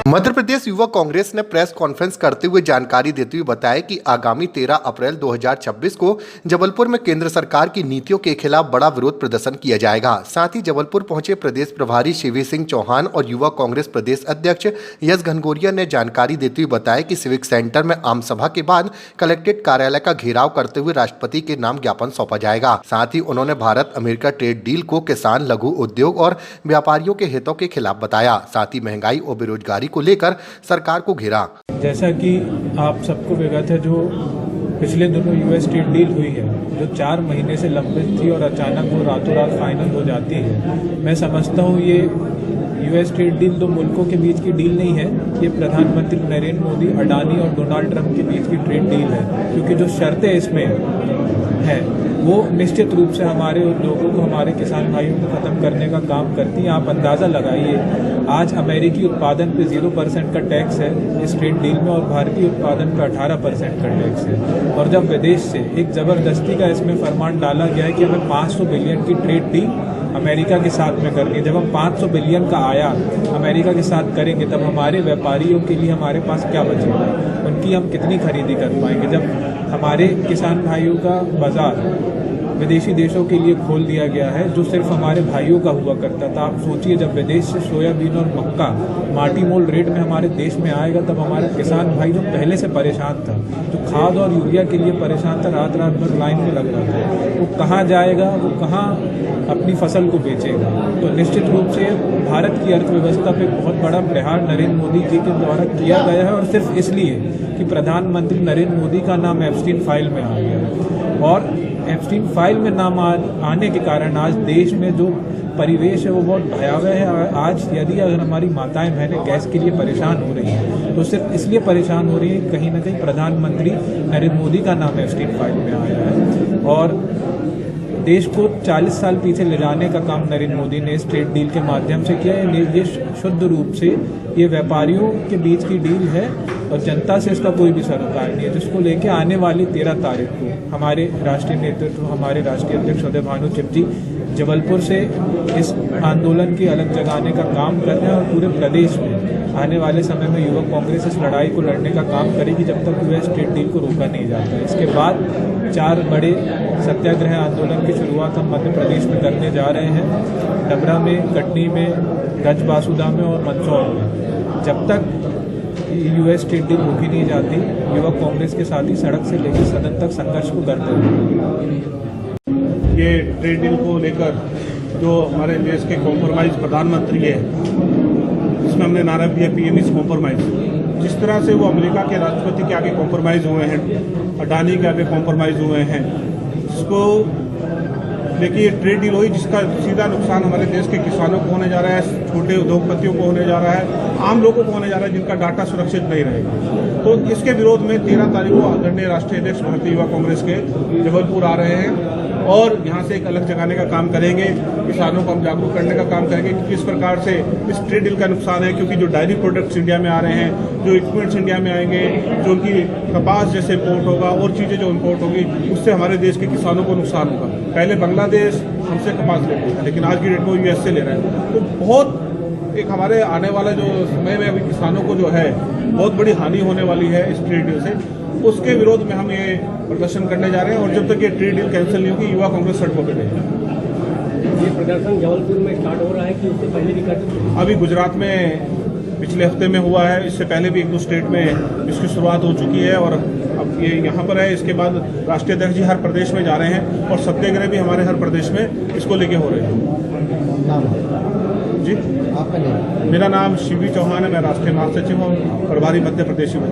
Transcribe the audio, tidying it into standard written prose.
मध्य प्रदेश युवा कांग्रेस ने press conference करते हुए जानकारी देते हुए बताया कि आगामी 13 अप्रैल 2026 को जबलपुर में केंद्र सरकार की नीतियों के खिलाफ बड़ा विरोध प्रदर्शन किया जाएगा। साथ ही जबलपुर पहुंचे प्रदेश प्रभारी शिव सिंह चौहान और युवा कांग्रेस प्रदेश अध्यक्ष यश घनघोरिया ने जानकारी देते हुए बताया कि सिविक सेंटर में आम सभा के बाद कलेक्ट्रेट कार्यालय का घेराव करते हुए राष्ट्रपति के नाम ज्ञापन सौंपा जाएगा। साथ ही उन्होंने भारत अमेरिका ट्रेड डील को किसान, लघु उद्योग और व्यापारियों के हितों के खिलाफ बताया। साथ ही महंगाई और बेरोजगारी को लेकर सरकार को घेरा। जैसा कि आप सबको अवगत है, जो पिछले दिनों यूएस ट्रेड डील हुई है, जो 4 महीने से लंबित थी और अचानक वो रातों रात फाइनल हो जाती है। मैं समझता हूँ ये यूएस ट्रेड डील दो मुल्कों के बीच की डील नहीं है, ये प्रधानमंत्री नरेंद्र मोदी, अडानी और डोनाल्ड ट्रंप के बीच की ट्रेड डील है, क्योंकि जो शर्तें इसमें है वो निश्चित रूप से हमारे उद्योगों को, हमारे किसान भाइयों को खत्म करने का काम करती हैं। आप अंदाज़ा लगाइए, आज अमेरिकी उत्पादन पे 0% का टैक्स है इस ट्रेड डील में और भारतीय उत्पादन पे 18% का टैक्स है। और जब विदेश से एक ज़बरदस्ती का इसमें फरमान डाला गया है कि हमें 500 बिलियन की ट्रेड डील अमेरिका के साथ में करनी है, जब हम 500 बिलियन का आयात अमेरिका के साथ करेंगे तब हमारे व्यापारियों के लिए हमारे पास क्या बचेगा, उनकी हम कितनी खरीदी कर पाएंगे। जब हमारे किसान भाइयों का बाजार विदेशी देशों के लिए खोल दिया गया है, जो सिर्फ हमारे भाइयों का हुआ करता था। आप सोचिए, जब विदेश से सोयाबीन और मक्का माटी मोल रेट में हमारे देश में आएगा, तब हमारा किसान भाई जो पहले से परेशान था, जो खाद और यूरिया के लिए परेशान था, रात रात भर लाइन में लग रहा था, वो कहाँ जाएगा, वो कहाँ अपनी फसल को बेचेगा। तो निश्चित रूप से भारत की अर्थव्यवस्था पे बहुत बड़ा प्रहार नरेंद्र मोदी जी के द्वारा किया गया है, और सिर्फ इसलिए कि प्रधानमंत्री नरेंद्र मोदी का नाम एप्स्टीन फाइल में आ गया। और एप्स्टीन फाइल में नाम आने के कारण आज देश में जो परिवेश है वो बहुत भयावह है। आज यदि अगर हमारी माताएं बहनें गैस के लिए परेशान हो रही हैं, तो सिर्फ इसलिए परेशान हो रही है कहीं ना कहीं प्रधानमंत्री नरेंद्र मोदी का नाम एप्स्टीन फाइल में आया है। और देश को 40 साल पीछे ले जाने का काम नरेंद्र मोदी ने इस ट्रेड डील के माध्यम से किया है। ये शुद्ध रूप से ये व्यापारियों के बीच की डील है और जनता से इसका कोई भी सरोकार नहीं है, जिसको लेके आने वाली 13 तारीख को हमारे राष्ट्रीय नेतृत्व, हमारे राष्ट्रीय अध्यक्ष उदय भानु चिप जी जबलपुर से इस आंदोलन की अलग जगाने का काम कर रहे हैं। और पूरे प्रदेश में आने वाले समय में युवा कांग्रेस इस लड़ाई को लड़ने का काम करेगी जब तक यूएस ट्रेड डील को रोका नहीं जाता है। इसके बाद 4 बड़े सत्याग्रह आंदोलन की शुरुआत हम मध्य प्रदेश में करने जा रहे हैं, डबरा में, कटनी में, गंजबासुदा में और मंदसौर में। जब तक यूएस ट्रेड डील रोकी नहीं जाती, युवा कांग्रेस के साथ ही सड़क से लेकर सदन तक संघर्ष को करते हैं। ये ट्रेड डील को लेकर जो हमारे देश के कॉम्प्रोमाइज प्रधानमंत्री है, इसमें हमने नारा दिया पीएम इज कॉम्प्रोमाइज। जिस तरह से वो अमेरिका के राष्ट्रपति के आगे कॉम्प्रोमाइज हुए हैं, अडानी के आगे कॉम्प्रोमाइज हुए हैं, जिसको लेकिन ये ट्रेड डील हुई जिसका सीधा नुकसान हमारे देश के किसानों को होने जा रहा है, छोटे उद्योगपतियों को होने जा रहा है, आम लोगों को होने जा रहा है, जिनका डाटा सुरक्षित नहीं रहेगा। तो इसके विरोध में 13 तारीख को आदरणीय राष्ट्रीय अध्यक्ष भारतीय युवा कांग्रेस के जबलपुर आ रहे हैं और यहाँ से एक अलग जगाने का काम करेंगे। किसानों को हम जागरूक करने का काम करेंगे कि किस प्रकार से इस ट्रेड डील का नुकसान है, क्योंकि जो डायरी प्रोडक्ट्स इंडिया में आ रहे हैं, जो इक्विपमेंट्स इंडिया में आएंगे, जो उनकी कपास जैसे इम्पोर्ट होगा और चीज़ें जो इम्पोर्ट होगी, उससे हमारे देश के किसानों को नुकसान होगा। पहले बांग्लादेश हमसे कपास लेते था, लेकिन आज की डेट में यूएस से ले रहा है। तो बहुत एक हमारे आने वाला जो समय में अभी किसानों को जो है बहुत बड़ी हानि होने वाली है इस ट्रेड डील से, उसके विरोध में हम ये प्रदर्शन करने जा रहे हैं। और जब तक ये ट्रेड डील कैंसिल नहीं होगी, युवा कांग्रेस सड़कों पर रहेगी। ये प्रदर्शन जबलपुर में स्टार्ट हो रहा है कि उससे पहले भी कर चुके हैं? अभी गुजरात में पिछले हफ्ते में हुआ है, इससे पहले भी 1-2 स्टेट में इसकी शुरुआत हो चुकी है और अब ये यहाँ पर है। इसके बाद राष्ट्रीय अध्यक्ष जी हर प्रदेश में जा रहे हैं और सत्याग्रह भी हमारे हर प्रदेश में इसको लेके हो रहे हैं। जी, आपका नाम? मेरा नाम शिवी चौहान है, मैं राष्ट्रीय महासचिव हूँ, प्रभारी मध्य प्रदेश में।